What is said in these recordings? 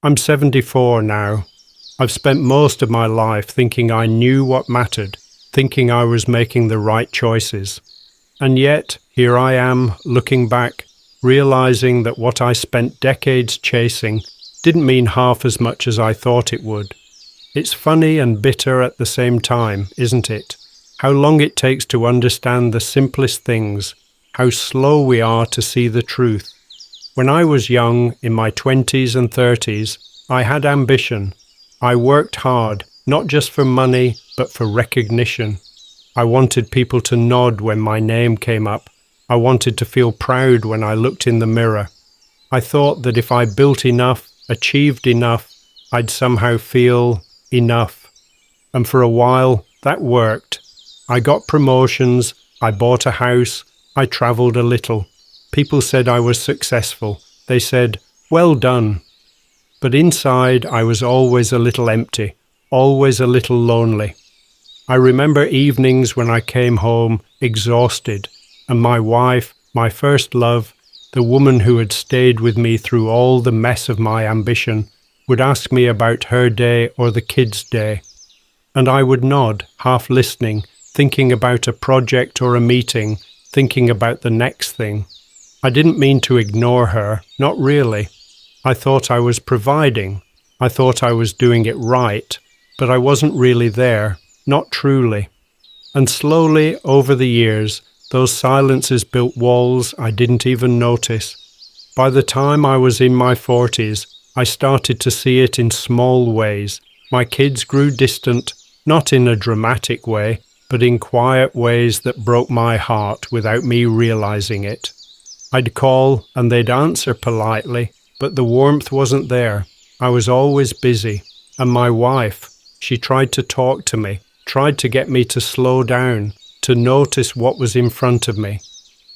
I'm 74 now. I've spent most of my life thinking I knew what mattered, thinking I was making the right choices. And yet, here I am, looking back, realizing that what I spent decades chasing didn't mean half as much as I thought it would. It's funny and bitter at the same time, isn't it? How long it takes to understand the simplest things, how slow we are to see the truth. When I was young, in my 20s and 30s, I had ambition. I worked hard, not just for money, but for recognition. I wanted people to nod when my name came up. I wanted to feel proud when I looked in the mirror. I thought that if I built enough, achieved enough, I'd somehow feel enough. And for a while, that worked. I got promotions, I bought a house, I traveled a little. People said I was successful. They said, "Well done." But inside, I was always a little empty, always a little lonely. I remember evenings when I came home exhausted, and my wife, my first love, the woman who had stayed with me through all the mess of my ambition, would ask me about her day or the kids' day. And I would nod, half listening, thinking about a project or a meeting, thinking about the next thing. I didn't mean to ignore her, not really. I thought I was providing. I thought I was doing it right, but I wasn't really there. Not truly. And slowly, over the years, those silences built walls I didn't even notice. By the time I was in my 40s, I started to see it in small ways. My kids grew distant, not in a dramatic way, but in quiet ways that broke my heart without me realizing it. I'd call and they'd answer politely, but the warmth wasn't there. I was always busy. And my wife, she tried to talk to me, tried to get me to slow down, to notice what was in front of me.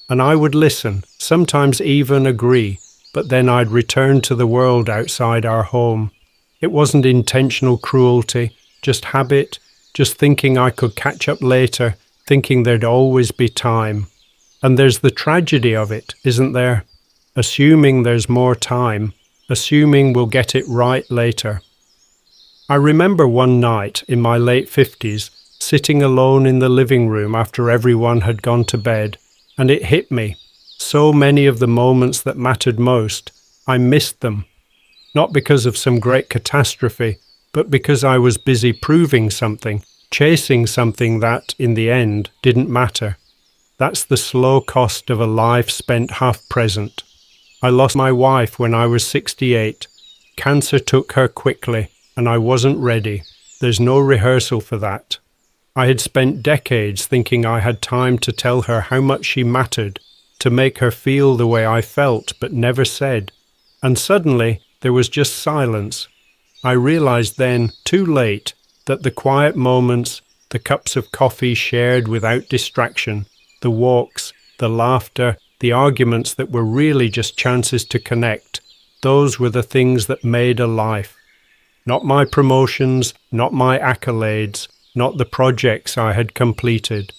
And I would listen, sometimes even agree, but then I'd return to the world outside our home. It wasn't intentional cruelty, just habit, just thinking I could catch up later, thinking there'd always be time. And there's the tragedy of it, isn't there? Assuming there's more time, assuming we'll get it right later. I remember one night in my late 50s, sitting alone in the living room after everyone had gone to bed, and it hit me. So many of the moments that mattered most, I missed them. Not because of some great catastrophe, but because I was busy proving something, chasing something that, in the end, didn't matter. That's the slow cost of a life spent half present. I lost my wife when I was 68. Cancer took her quickly, and I wasn't ready. There's no rehearsal for that. I had spent decades thinking I had time to tell her how much she mattered, to make her feel the way I felt but never said. And suddenly, there was just silence. I realized then, too late, that the quiet moments, the cups of coffee shared without distraction, the walks, the laughter, the arguments that were really just chances to connect, those were the things that made a life. Not my promotions, not my accolades, not the projects I had completed.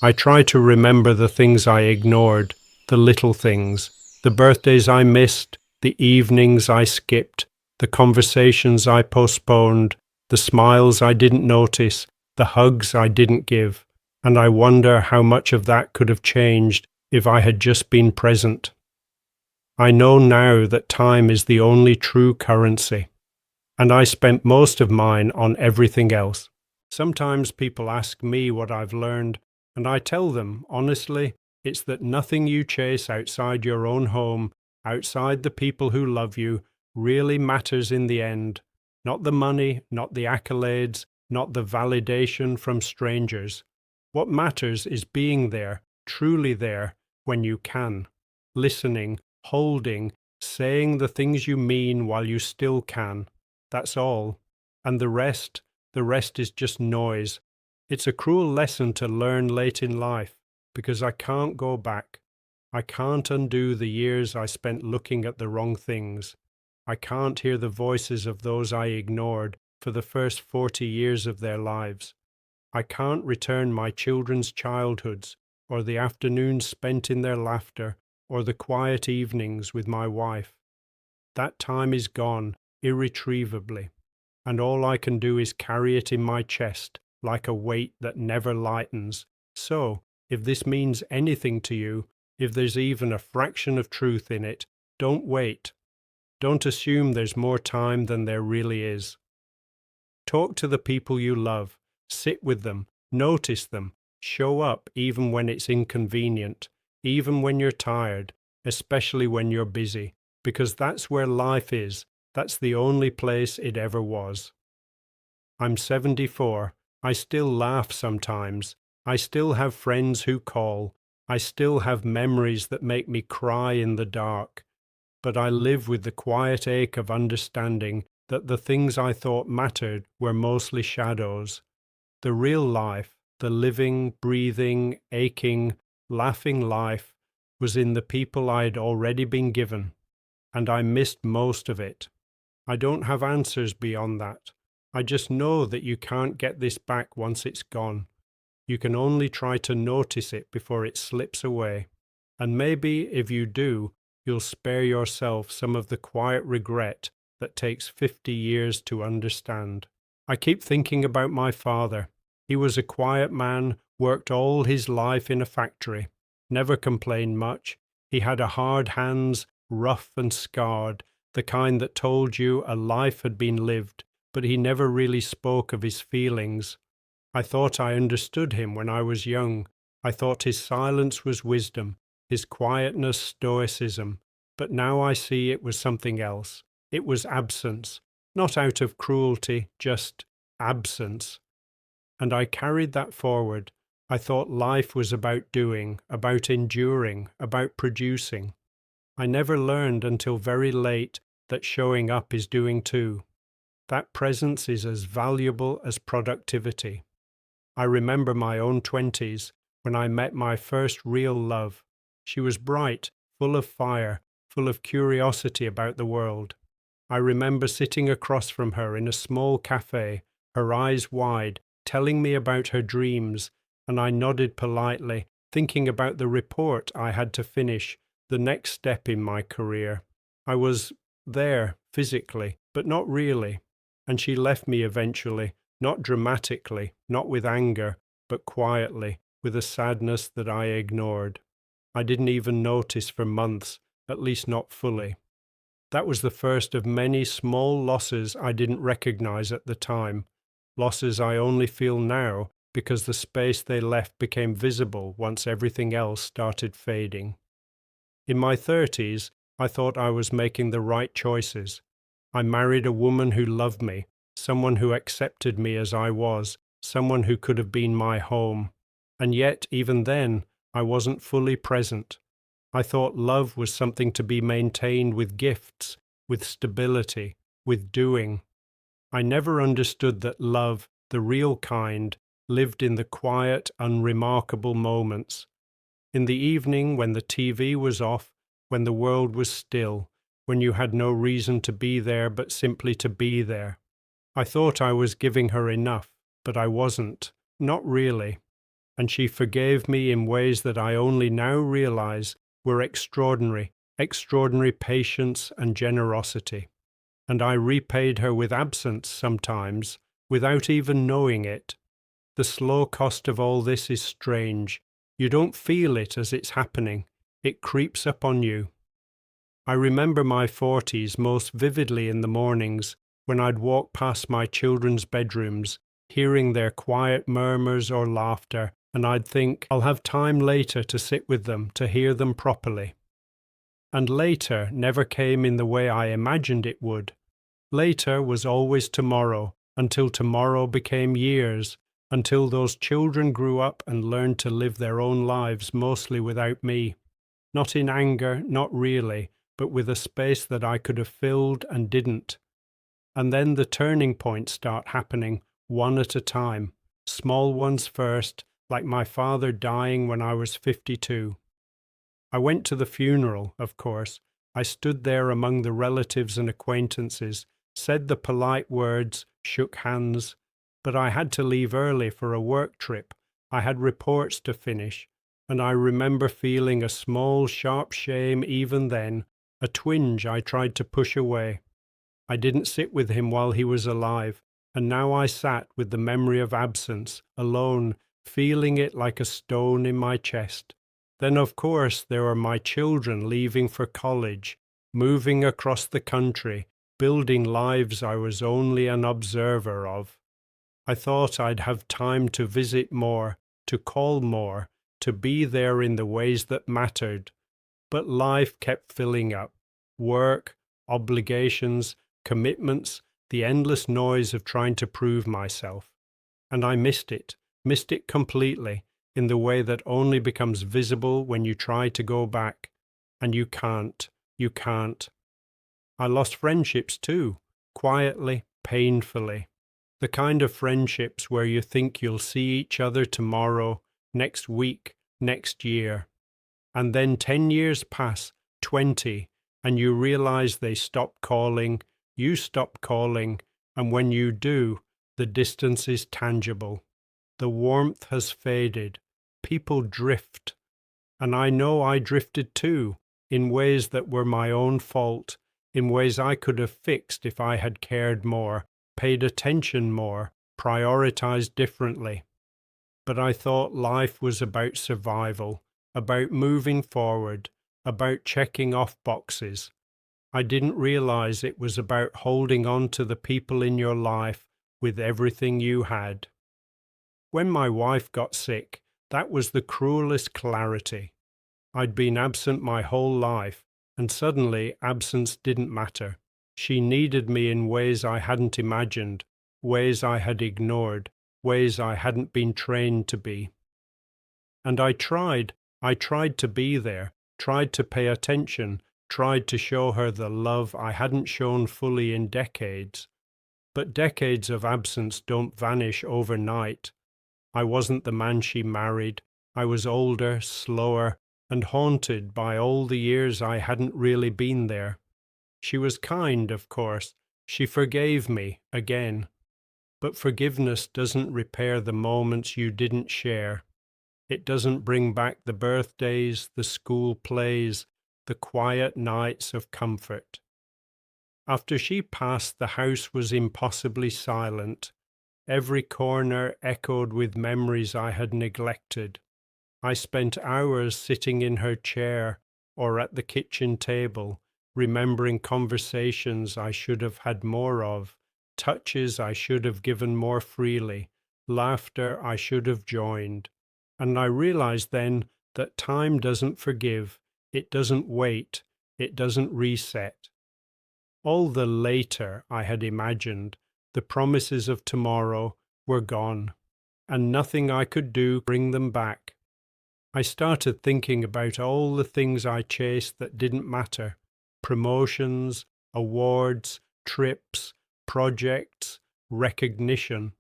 I try to remember the things I ignored, the little things, the birthdays I missed, the evenings I skipped, the conversations I postponed, the smiles I didn't notice, the hugs I didn't give, and I wonder how much of that could have changed if I had just been present. I know now that time is the only true currency, and I spent most of mine on everything else. Sometimes people ask me what I've learned, and I tell them, honestly, it's that nothing you chase outside your own home, outside the people who love you, really matters in the end. Not the money, not the accolades, not the validation from strangers. What matters is being there, truly there, when you can. Listening, holding, saying the things you mean while you still can. That's all. And the rest is just noise. It's a cruel lesson to learn late in life, because I can't go back. I can't undo the years I spent looking at the wrong things. I can't hear the voices of those I ignored for the first 40 years of their lives. I can't return my children's childhoods, or the afternoons spent in their laughter, or the quiet evenings with my wife. That time is gone, irretrievably, and all I can do is carry it in my chest like a weight that never lightens. So, if this means anything to you, if there's even a fraction of truth in it, don't wait. Don't assume there's more time than there really is. Talk to the people you love, sit with them, notice them, show up even when it's inconvenient, even when you're tired, especially when you're busy, because that's where life is. That's the only place it ever was. I'm 74. I still laugh sometimes. I still have friends who call. I still have memories that make me cry in the dark. But I live with the quiet ache of understanding that the things I thought mattered were mostly shadows. The real life, the living, breathing, aching, laughing life, was in the people I had already been given, and I missed most of it. I don't have answers beyond that. I just know that you can't get this back once it's gone. You can only try to notice it before it slips away. And maybe if you do, you'll spare yourself some of the quiet regret that takes 50 years to understand. I keep thinking about my father. He was a quiet man, worked all his life in a factory, never complained much. He had a hard hands, rough and scarred, the kind that told you a life had been lived, but he never really spoke of his feelings. I thought I understood him when I was young. I thought his silence was wisdom, his quietness stoicism, but now I see it was something else. It was absence, not out of cruelty, just absence. And I carried that forward. I thought life was about doing, about enduring, about producing. I never learned until very late that showing up is doing too. That presence is as valuable as productivity. I remember my own 20s when I met my first real love. She was bright, full of fire, full of curiosity about the world. I remember sitting across from her in a small cafe, her eyes wide, telling me about her dreams, and I nodded politely, thinking about the report I had to finish, the next step in my career. I was there, physically, but not really, and she left me eventually, not dramatically, not with anger, but quietly, with a sadness that I ignored. I didn't even notice for months, at least not fully. That was the first of many small losses I didn't recognize at the time, losses I only feel now because the space they left became visible once everything else started fading. In my 30s, I thought I was making the right choices. I married a woman who loved me, someone who accepted me as I was, someone who could have been my home. And yet, even then, I wasn't fully present. I thought love was something to be maintained with gifts, with stability, with doing. I never understood that love, the real kind, lived in the quiet, unremarkable moments. In the evening when the TV was off, when the world was still, when you had no reason to be there but simply to be there. I thought I was giving her enough, but I wasn't, not really. And she forgave me in ways that I only now realize were extraordinary patience and generosity. And I repaid her with absence sometimes, without even knowing it. The slow cost of all this is strange. You don't feel it as it's happening. It creeps up on you. I remember my 40s most vividly in the mornings, when I'd walk past my children's bedrooms, hearing their quiet murmurs or laughter, and I'd think, I'll have time later to sit with them, to hear them properly. And later never came in the way I imagined it would. Later was always tomorrow, until tomorrow became years, until those children grew up and learned to live their own lives mostly without me. Not in anger, not really, but with a space that I could have filled and didn't. And then the turning points start happening, one at a time, small ones first, like my father dying when I was 52. I went to the funeral, of course. I stood there among the relatives and acquaintances, said the polite words, shook hands, but I had to leave early for a work trip. I had reports to finish, and I remember feeling a small, sharp shame even then, a twinge I tried to push away. I didn't sit with him while he was alive, and now I sat with the memory of absence, alone, feeling it like a stone in my chest. Then, of course, there were my children leaving for college, moving across the country, building lives I was only an observer of. I thought I'd have time to visit more, to call more, to be there in the ways that mattered. But life kept filling up. Work, obligations, commitments, the endless noise of trying to prove myself. And I missed it completely, in the way that only becomes visible when you try to go back. And you can't. I lost friendships too, quietly, painfully. The kind of friendships where you think you'll see each other tomorrow, next week, next year. And then 10 years pass, 20, and you realize they stop calling, you stop calling, and when you do, the distance is tangible. The warmth has faded. People drift. And I know I drifted too, in ways that were my own fault, in ways I could have fixed if I had cared more, paid attention more, prioritized differently. But I thought life was about survival, about moving forward, about checking off boxes. I didn't realize it was about holding on to the people in your life with everything you had. When my wife got sick, that was the cruelest clarity. I'd been absent my whole life, and suddenly absence didn't matter. She needed me in ways I hadn't imagined, ways I had ignored, ways I hadn't been trained to be. And I tried to be there, tried to pay attention, tried to show her the love I hadn't shown fully in decades. But decades of absence don't vanish overnight. I wasn't the man she married. I was older, slower, and haunted by all the years I hadn't really been there. She was kind, of course. She forgave me, again. But forgiveness doesn't repair the moments you didn't share. It doesn't bring back the birthdays, the school plays, the quiet nights of comfort. After she passed, the house was impossibly silent. Every corner echoed with memories I had neglected. I spent hours sitting in her chair or at the kitchen table, remembering conversations I should have had more of, touches I should have given more freely, laughter I should have joined. And I realized then that time doesn't forgive, it doesn't wait, it doesn't reset. All the later I had imagined, the promises of tomorrow, were gone, and nothing I could do to bring them back. I started thinking about all the things I chased that didn't matter: promotions, awards, trips, projects, recognition.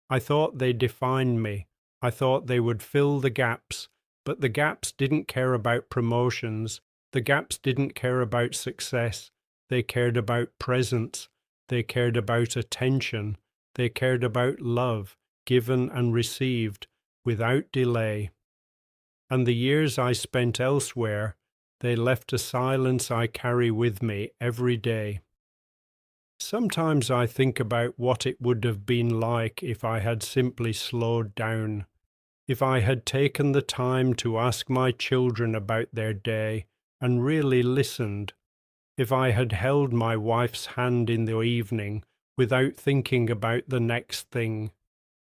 I thought they defined me. I thought they would fill the gaps, but the gaps didn't care about promotions. The gaps didn't care about success. They cared about presence. They cared about attention. They cared about love, given and received, without delay. And the years I spent elsewhere, they left a silence I carry with me every day. Sometimes I think about what it would have been like if I had simply slowed down, if I had taken the time to ask my children about their day and really listened, if I had held my wife's hand in the evening without thinking about the next thing,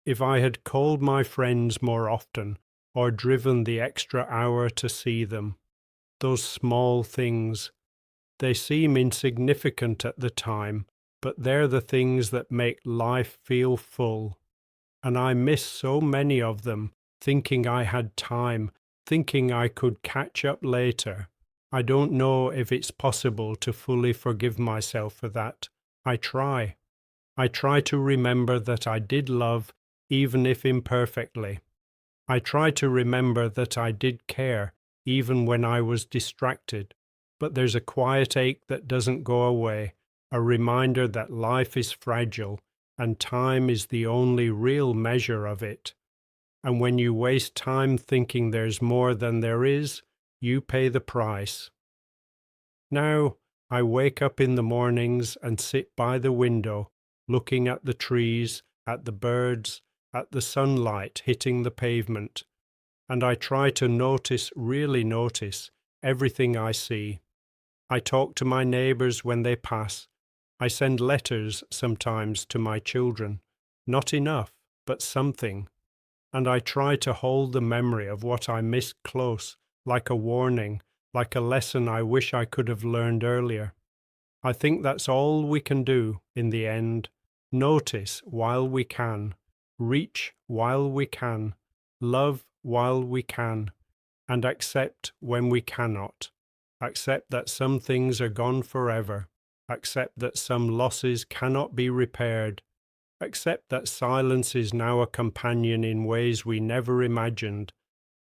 if I had called my friends more often or driven the extra hour to see them. Those small things, they seem insignificant at the time, but they're the things that make life feel full. And I miss so many of them, thinking I had time, thinking I could catch up later. I don't know if it's possible to fully forgive myself for that. I try. I try to remember that I did love, even if imperfectly. I try to remember that I did care, even when I was distracted. But there's a quiet ache that doesn't go away, a reminder that life is fragile, and time is the only real measure of it. And when you waste time thinking there's more than there is, you pay the price. Now, I wake up in the mornings and sit by the window, looking at the trees, at the birds, at the sunlight hitting the pavement, and I try to notice, really notice, everything I see. I talk to my neighbours when they pass. I send letters sometimes to my children. Not enough, but something. And I try to hold the memory of what I missed close, like a warning, like a lesson I wish I could have learned earlier. I think that's all we can do in the end. Notice while we can, reach while we can, love while we can, and accept when we cannot. Accept that some things are gone forever. Accept that some losses cannot be repaired. Accept that silence is now a companion in ways we never imagined.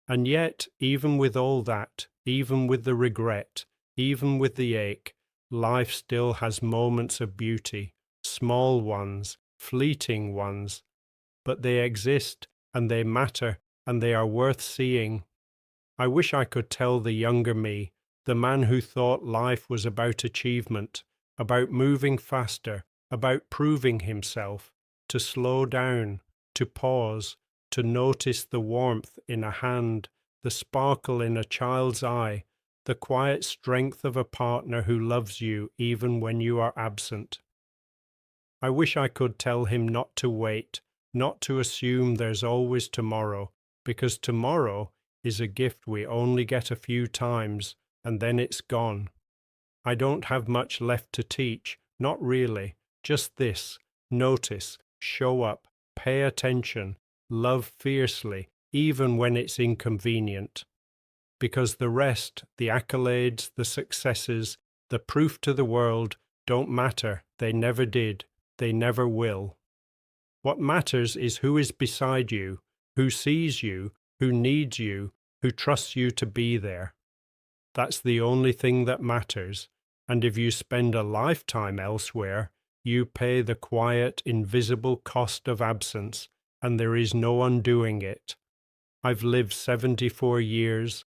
And yet, even with all that, even with the regret, even with the ache, life still has moments of beauty, small ones, fleeting ones. But they exist, and they matter, and they are worth seeing. I wish I could tell the younger me, the man who thought life was about achievement, about moving faster, about proving himself, to slow down, to pause, to notice the warmth in a hand, the sparkle in a child's eye, the quiet strength of a partner who loves you even when you are absent. I wish I could tell him not to wait, not to assume there's always tomorrow, because tomorrow is a gift we only get a few times, and then it's gone. I don't have much left to teach, not really, just this: notice, show up, pay attention, love fiercely, even when it's inconvenient. Because the rest, the accolades, the successes, the proof to the world, don't matter. They never did. They never will. What matters is who is beside you, who sees you, who needs you, who trusts you to be there. That's the only thing that matters, and if you spend a lifetime elsewhere, you pay the quiet, invisible cost of absence, and there is no undoing it. I've lived 74 years,